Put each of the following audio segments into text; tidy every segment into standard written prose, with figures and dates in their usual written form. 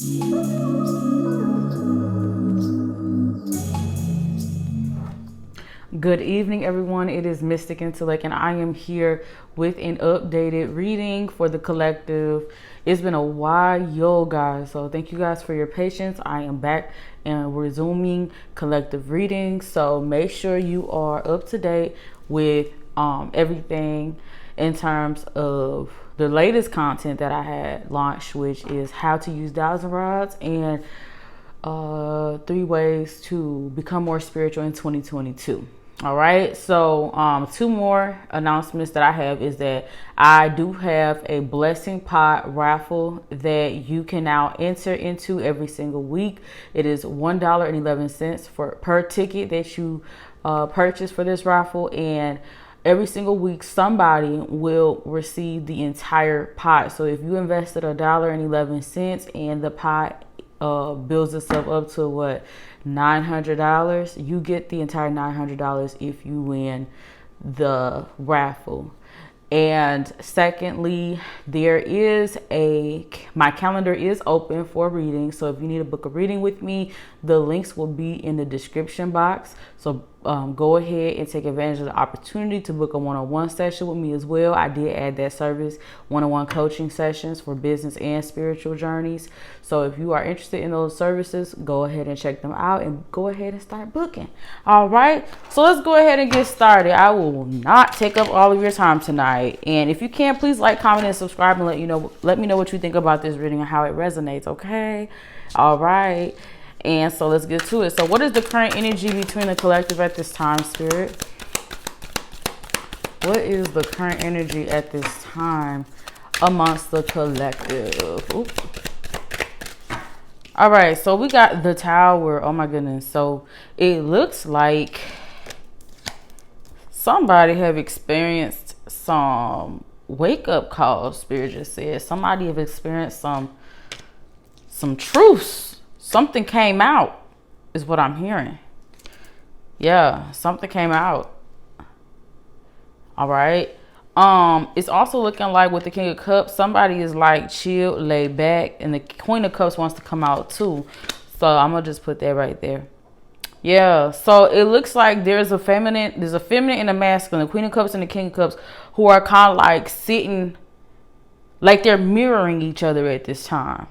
Good evening, everyone. It is Mystic Intellect, and I am here with an updated reading for the collective. It's been a while, guys, so thank you guys for your patience. I am back and resuming collective readings, so make sure you are up to date with everything in terms of the latest content that I had launched, which is how to use dials and rods and 3 ways to become more spiritual in 2022. All right, so 2 more announcements that I have is that I do have a blessing pot raffle that you can now enter into every single week. It is $1.11 for per ticket that you purchase for this raffle, and every single week somebody will receive the entire pot. So if you invested $1.11 and the pot builds itself up to what, $900, you get the entire $900 if you win the raffle. And secondly, my calendar is open for reading. So if you need to book a reading with me, the links will be in the description box. So go ahead and take advantage of the opportunity to book a one-on-one session with me as well. I did add that service, one-on-one coaching sessions for business and spiritual journeys. So if you are interested in those services, go ahead and check them out and go ahead and start booking. All right, so let's go ahead and get started. I will not take up all of your time tonight. And if you can, please like, comment, and subscribe, and let me know what you think about this reading and how it resonates. Okay, all right. And so let's get to it. So what is the current energy between the collective at this time, Spirit? What is the current energy at this time amongst the collective? Oops. All right, so we got the Tower. Oh my goodness. So it looks like somebody have experienced some wake-up calls. Spirit just said somebody have experienced some truths. Something came out is what I'm hearing. Yeah, something came out. All right. It's also looking like with the King of Cups, somebody is like chill, laid back, and the Queen of Cups wants to come out too. So I'm gonna just put that right there. Yeah, so it looks like there's a feminine and a masculine, the Queen of Cups and the King of Cups, who are kind of like sitting, like they're mirroring each other at this time.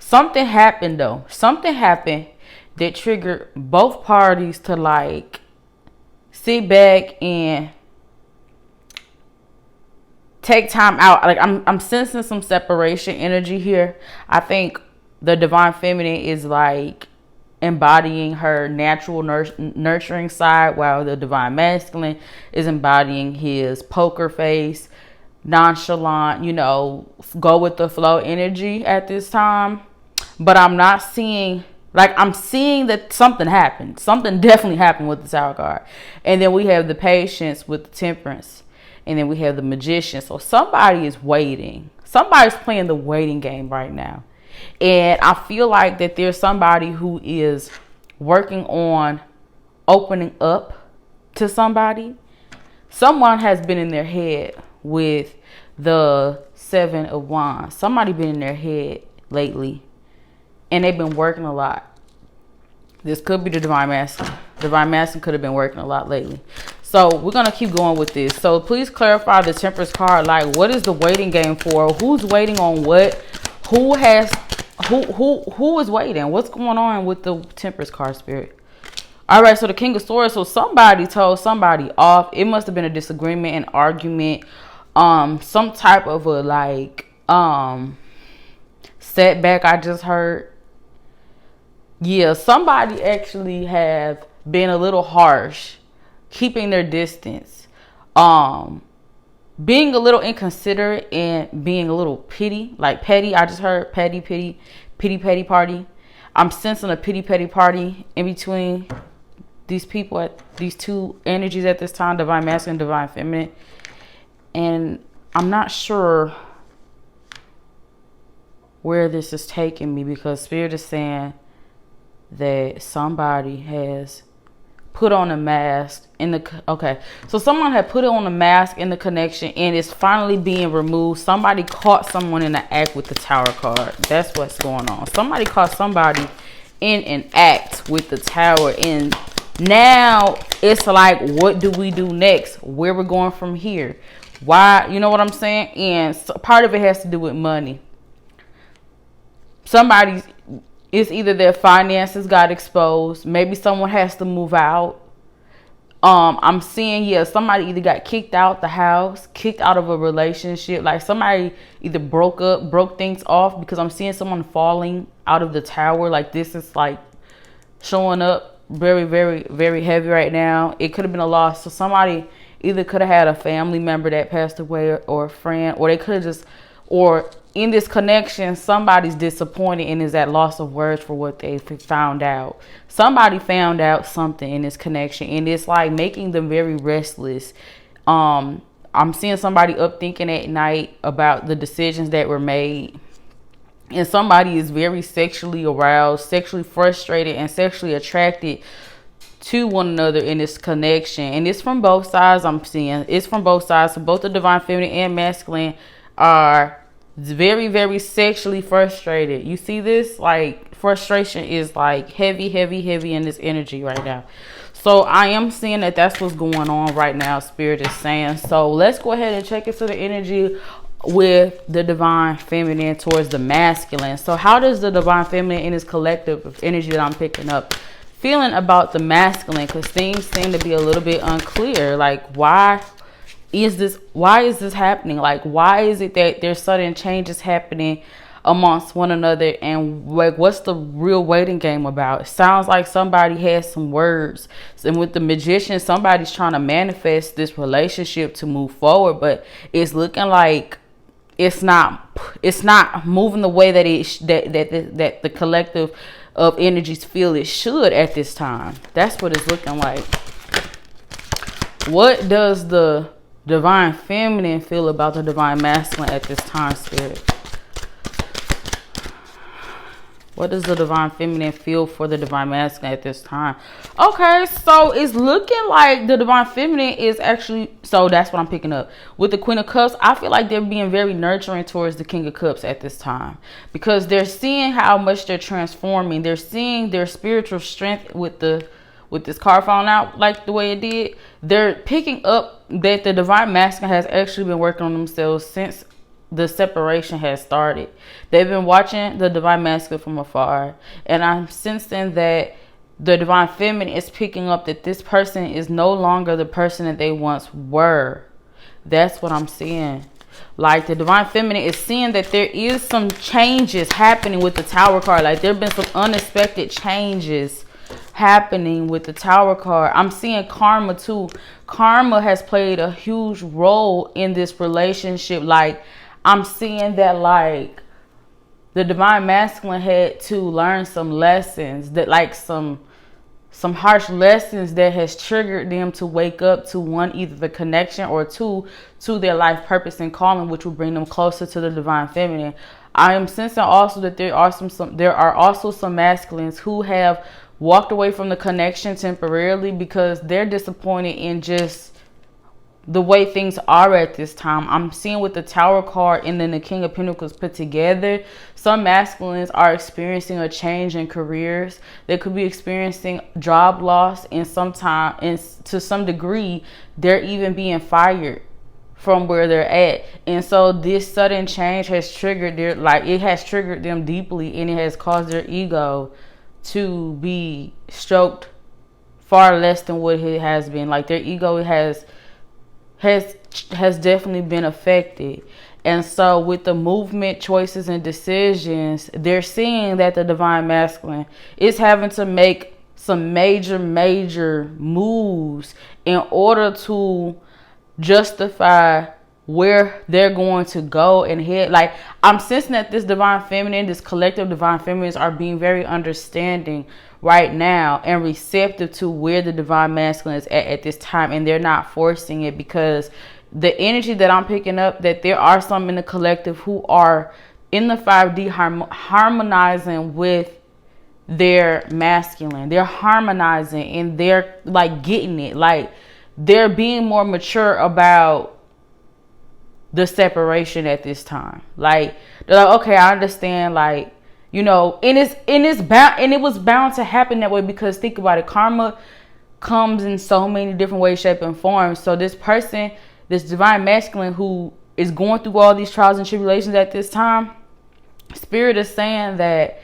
Something happened though. Something happened that triggered both parties to like sit back and take time out. Like I'm sensing some separation energy here. I think the Divine Feminine is like embodying her natural nurturing side, while the Divine Masculine is embodying his poker face, nonchalant, go with the flow energy at this time. But I'm not seeing, I'm seeing that something happened. Something definitely happened with the Tower card. And then we have the Patience with the Temperance. And then we have the Magician. So somebody is waiting. Somebody's playing the waiting game right now. And I feel like that there's somebody who is working on opening up to somebody. Someone has been in their head with the 7 of Wands. Somebody been in their head lately. And they've been working a lot. This could be the Divine Masculine. Divine Masculine could have been working a lot lately. So we're going to keep going with this. So please clarify the Temperance card. Like, what is the waiting game for? Who's waiting on what? Who is waiting? What's going on with the Temperance card, Spirit? All right, so the King of Swords. So somebody told somebody off. It must have been a disagreement, an argument, some type of a setback. I just heard. Yeah, somebody actually have been a little harsh, keeping their distance, being a little inconsiderate, and being a little petty. I just heard petty party. I'm sensing a petty party in between these people, at these two energies at this time, Divine Masculine, Divine Feminine. And I'm not sure where this is taking me, because Spirit is saying that somebody has put on a mask in the, okay, so someone had put on a mask in the connection and it's finally being removed. Somebody caught someone in the act with the Tower card. That's what's going on. Somebody caught somebody in an act with the Tower, and now it's like, what do we do next? Where we're going from here? Why, you know what I'm saying? And so part of it has to do with money. Somebody's, it's either their finances got exposed, maybe someone has to move out. I'm seeing, yeah, somebody either got kicked out the house, kicked out of a relationship, like somebody either broke things off, because I'm seeing someone falling out of the Tower. Like this is like showing up very, very, very heavy right now. It could have been a loss. So somebody either could have had a family member that passed away, or a friend, or they could have just, or in this connection, somebody's disappointed and is at loss of words for what they found out. Somebody found out something in this connection, and it's like making them very restless. I'm seeing somebody up thinking at night about the decisions that were made. And somebody is very sexually aroused, sexually frustrated, and sexually attracted to one another in this connection. And it's from both sides. I'm seeing it's from both sides. So both the divine feminine and masculine are very, very sexually frustrated. You see this? Like frustration is like heavy, heavy, heavy in this energy right now. So I am seeing that that's what's going on right now, Spirit is saying. So let's go ahead and check into the energy with the divine feminine towards the masculine. So how does the divine feminine in this collective of energy that I'm picking up feeling about the masculine? Because things seem to be a little bit unclear. Like why is this happening? Like why is it that there's sudden changes happening amongst one another, and like what's the real waiting game about? It sounds like somebody has some words, and with the Magician, somebody's trying to manifest this relationship to move forward, but it's looking like it's not moving the way that that the collective of energies feel it should at this time. That's what it's looking like. What does the divine feminine feel about the divine masculine at this time, Spirit? What does the divine feminine feel for the divine masculine at this time? Okay, so it's looking like the divine feminine is actually, so that's what I'm picking up. With the Queen of Cups, I feel like they're being very nurturing towards the King of Cups at this time, because they're seeing how much they're transforming. They're seeing their spiritual strength with this card falling out like the way it did. They're picking up that the divine masculine has actually been working on themselves since the separation has started. They've been watching the divine masculine from afar, and I'm sensing that the divine feminine is picking up that this person is no longer the person that they once were. That's what I'm seeing. Like the divine feminine is seeing that there is some changes happening with the Tower card. Like there have been some unexpected changes happening with the Tower card. I'm seeing karma too. Karma has played a huge role in this relationship. Like I'm seeing that like the divine masculine had to learn some lessons, that like some harsh lessons that has triggered them to wake up to one, either the connection, or two, to their life purpose and calling, which will bring them closer to the divine feminine. I am sensing also that there are also some masculines who have walked away from the connection temporarily because they're disappointed in just the way things are at this time. I'm seeing with the Tower card and then the King of Pentacles put together, some masculines are experiencing a change in careers. They could be experiencing job loss, and to some degree, they're even being fired from where they're at. And so this sudden change has triggered them deeply, and it has caused their ego to be stroked far less than what it has been. Like their ego has definitely been affected. And so with the movement, choices, and decisions, they're seeing that the divine masculine is having to make some major moves in order to justify where they're going to go and head. Like I'm sensing that this divine feminine, this collective divine feminines are being very understanding right now and receptive to where the divine masculine is at this time, and they're not forcing it, because the energy that I'm picking up, that there are some in the collective who are in the 5D harmonizing with their masculine. They're harmonizing and they're like getting it. Like they're being more mature about the separation at this time. Like they're like, okay, I understand, like, you know, and it's bound, and it was bound to happen that way, because think about it, karma comes in so many different ways, shape, and forms. So this person, this divine masculine who is going through all these trials and tribulations at this time, Spirit is saying that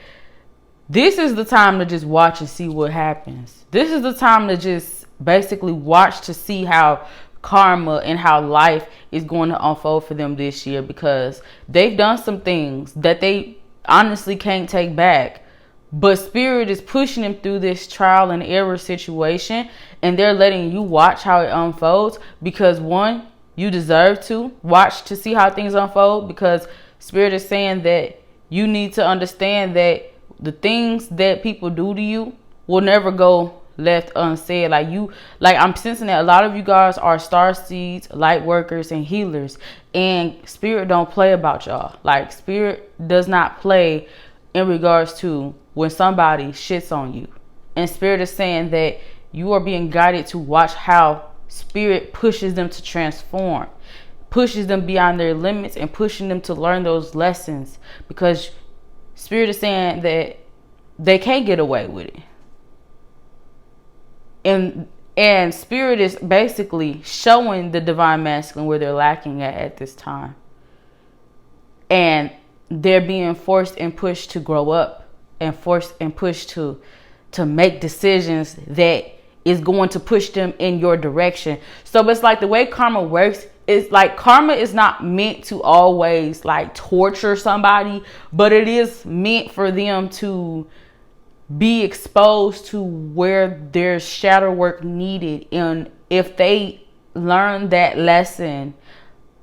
this is the time to just watch and see what happens. This is the time to just basically watch to see how karma and how life is going to unfold for them this year, because they've done some things that they honestly can't take back. But Spirit is pushing them through this trial and error situation, and they're letting you watch how it unfolds, because one, you deserve to watch to see how things unfold, because Spirit is saying that you need to understand that the things that people do to you will never go left unsaid. Like I'm sensing that a lot of you guys are star seeds, light workers, and healers, and Spirit don't play about y'all. Like Spirit does not play in regards to when somebody shits on you. And Spirit is saying that you are being guided to watch how Spirit pushes them to transform, pushes them beyond their limits, and pushing them to learn those lessons, because Spirit is saying that they can't get away with it. And Spirit is basically showing the divine masculine where they're lacking at this time. And they're being forced and pushed to grow up, and forced and pushed to make decisions that is going to push them in your direction. So it's like the way karma works, it's like karma is not meant to always like torture somebody, but it is meant for them to be exposed to where there's shadow work needed. And if they learn that lesson,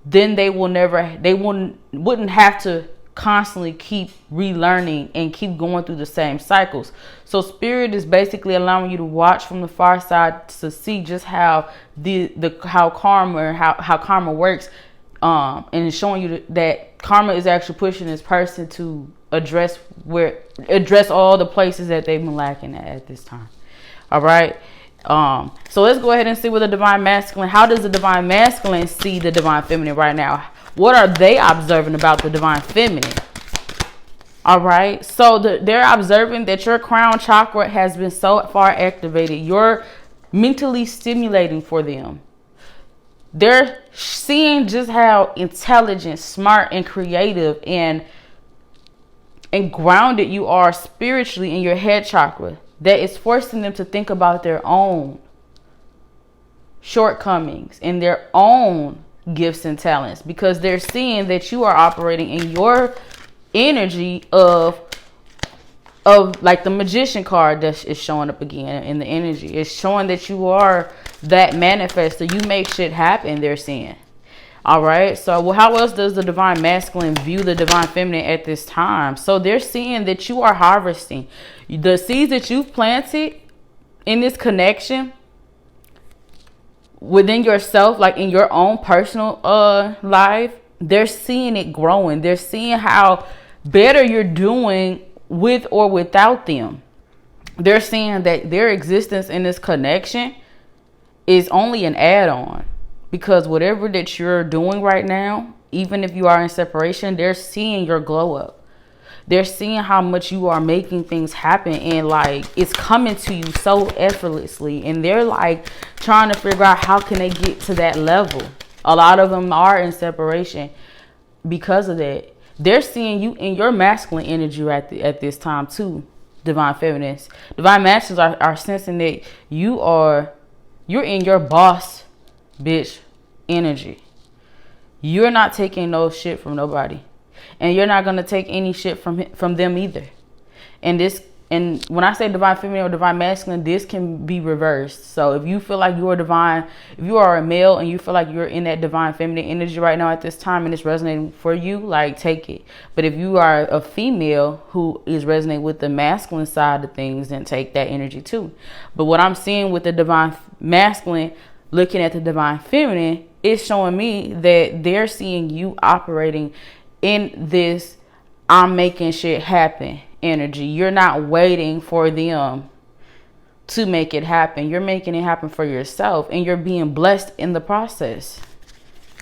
then they wouldn't have to constantly keep relearning and keep going through the same cycles. So Spirit is basically allowing you to watch from the far side to see just how how karma works, and showing you that karma is actually pushing this person to address all the places that they've been lacking at this time. All right. So let's go ahead and see what the divine masculine, how does the divine masculine see the divine feminine right now? What are they observing about the divine feminine? All right. So they're observing that your crown chakra has been so far activated. You're mentally stimulating for them. They're seeing just how intelligent, smart, and creative and grounded you are spiritually in your head chakra, that is forcing them to think about their own shortcomings and their own gifts and talents, because they're seeing that you are operating in your energy of like the magician card that is showing up again in the energy. It's showing that you are that manifester. You make shit happen, they're seeing. All right. So, well, how else does the divine masculine view the divine feminine at this time? So they're seeing that you are harvesting the seeds that you've planted in this connection within yourself, like in your own personal life. They're seeing it growing. They're seeing how better you're doing with or without them. They're seeing that their existence in this connection is only an add-on. Because whatever that you're doing right now, even if you are in separation, they're seeing your glow up. They're seeing how much you are making things happen, and like it's coming to you so effortlessly. And they're like trying to figure out how can they get to that level. A lot of them are in separation because of that. They're seeing you in your masculine energy at this time too, divine feminines. Divine masculines are sensing that you're in your boss bitch energy. You're not taking no shit from nobody, and you're not going to take any shit from them either. And when I say divine feminine or divine masculine, this can be reversed. So if you feel like you're divine, if you are a male and you feel like you're in that divine feminine energy right now at this time and it's resonating for you, like take it. But if you are a female who is resonating with the masculine side of things, then take that energy too. But what I'm seeing with the divine masculine looking at the divine feminine, it's showing me that they're seeing you operating in this I'm making shit happen energy. You're not waiting for them to make it happen. You're making it happen for yourself, and you're being blessed in the process.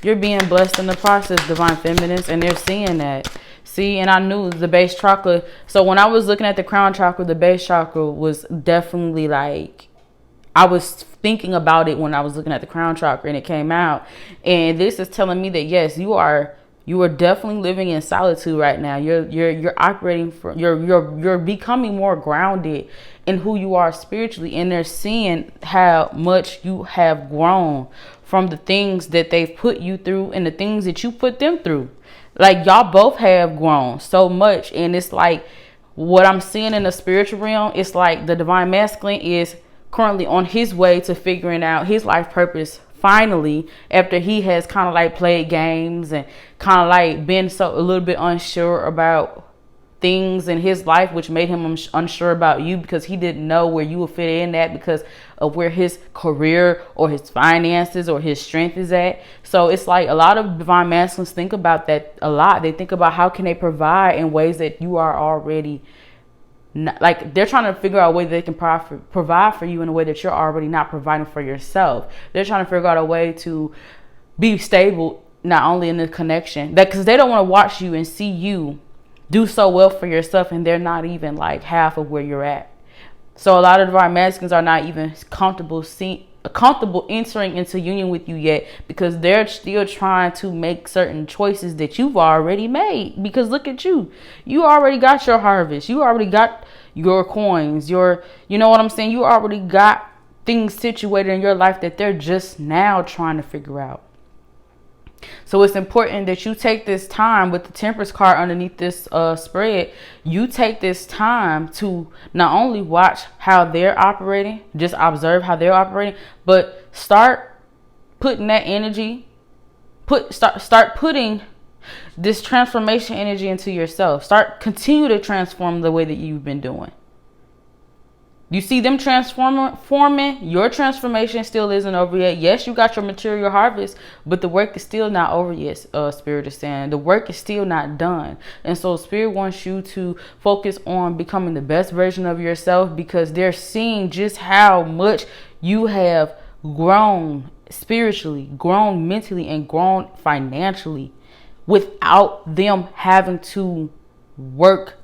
You're being blessed in the process, divine feminines, and they're seeing that. See, and I knew the base chakra. So when I was looking at the crown chakra, the base chakra was definitely like, I was thinking about it when I was looking at the crown chakra, and it came out. And this is telling me that yes, you are definitely living in solitude right now. You're operating from, you're becoming more grounded in who you are spiritually, and they're seeing how much you have grown from the things that they've put you through and the things that you put them through. Like, y'all both have grown so much, and it's like what I'm seeing in the spiritual realm, it's like the divine masculine is currently on his way to figuring out his life purpose finally, after he has kind of like played games and kind of like been a little bit unsure about things in his life, which made him unsure about you, because he didn't know where you would fit in that because of where his career or his finances or his strength is at. So it's like a lot of divine masculines think about that a lot. They think about how can they provide in ways that you are already not, like they're trying to figure out a way that they can provide for you in a way that you're already not providing for yourself. They're trying to figure out a way to be stable, not only in the connection, that because they don't want to watch you and see you do so well for yourself, and they're not even like half of where you're at. So a lot of divine masculines are not even comfortable entering into union with you yet, because they're still trying to make certain choices that you've already made. Because look at you already got your harvest, you already got your coins, you know what I'm saying, you already got things situated in your life that they're just now trying to figure out. So it's important that you take this time with the Temperance card underneath this spread. You take this time to not only watch how they're operating, just observe how they're operating, but start putting that energy, start putting this transformation energy into yourself. Continue to transform the way that you've been doing. You see them transforming, your transformation still isn't over yet. Yes, you got your material harvest, but the work is still not over yet, Spirit is saying. The work is still not done. And so Spirit wants you to focus on becoming the best version of yourself, because they're seeing just how much you have grown spiritually, grown mentally, and grown financially without them having to work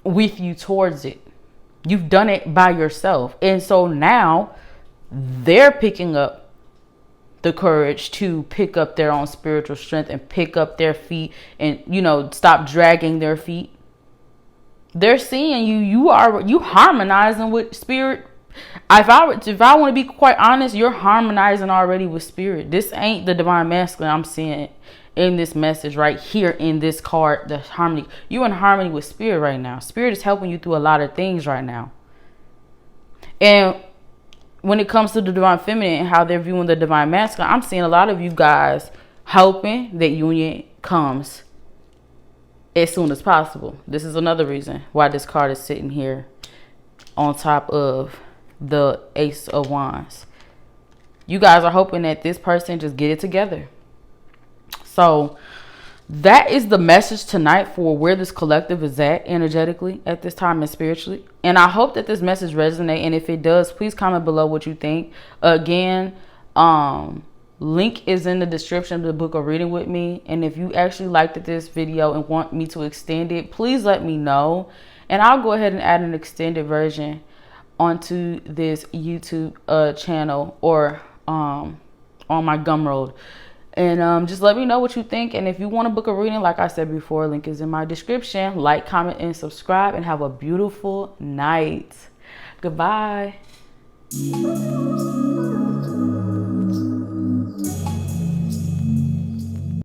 with you towards it. You've done it by yourself. And so now they're picking up the courage to pick up their own spiritual strength and pick up their feet and, stop dragging their feet. They're seeing you harmonizing with spirit. If I want to be quite honest, you're harmonizing already with spirit. This ain't the divine masculine I'm seeing in this message right here in this card, the harmony. You're in harmony with spirit right now. Spirit is helping you through a lot of things right now. And when it comes to the divine feminine and how they're viewing the divine masculine, I'm seeing a lot of you guys hoping that union comes as soon as possible. This is another reason why this card is sitting here on top of the Ace of Wands. You guys are hoping that this person just get it together. So that is the message tonight for where this collective is at energetically at this time and spiritually. And I hope that this message resonates. And if it does, please comment below what you think. Again, link is in the description of the book of reading with me. And if you actually liked this video and want me to extend it, please let me know. And I'll go ahead and add an extended version onto this YouTube channel or on my Gumroad. And just let me know what you think. And if you want to book a reading, like I said before, link is in my description. Like, comment, and subscribe. And have a beautiful night. Goodbye.